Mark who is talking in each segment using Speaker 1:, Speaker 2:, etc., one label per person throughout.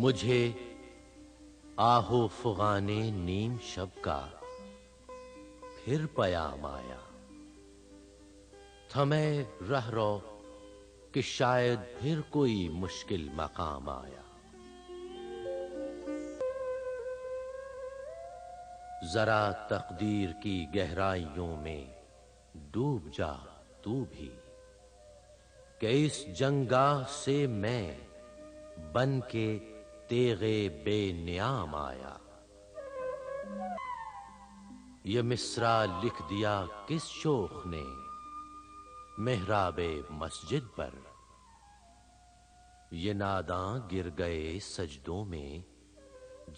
Speaker 1: مجھے آہو فغانے نیم شب کا پھر پیام آیا، تھمے رہ رو کہ شاید پھر کوئی مشکل مقام آیا۔ ذرا تقدیر کی گہرائیوں میں ڈوب جا تو بھی، کہ اس جنگاہ سے میں بن کے تیغے بے نیام آیا۔ یہ مصرع لکھ دیا کس شوخ نے محراب مسجد پر، یہ ناداں گر گئے سجدوں میں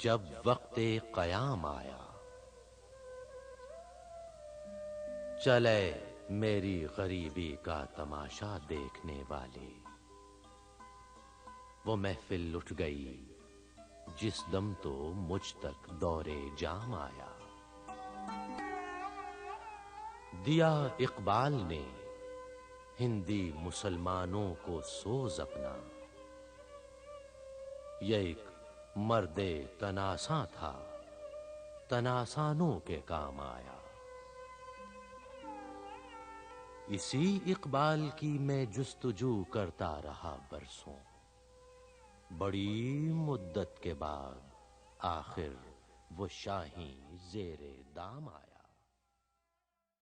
Speaker 1: جب وقت قیام آیا۔ چلے میری غریبی کا تماشا دیکھنے والے، وہ محفل لٹ گئی جس دم تو مجھ تک دور جام آیا۔ دیا اقبال نے ہندی مسلمانوں کو سوز اپنا، یہ ایک مرد تناساں تھا تناسانوں کے کام آیا۔ اسی اقبال کی میں جستجو کرتا رہا برسوں، بڑی مدت کے بعد آخر وہ شاہیں زیر دام آیا۔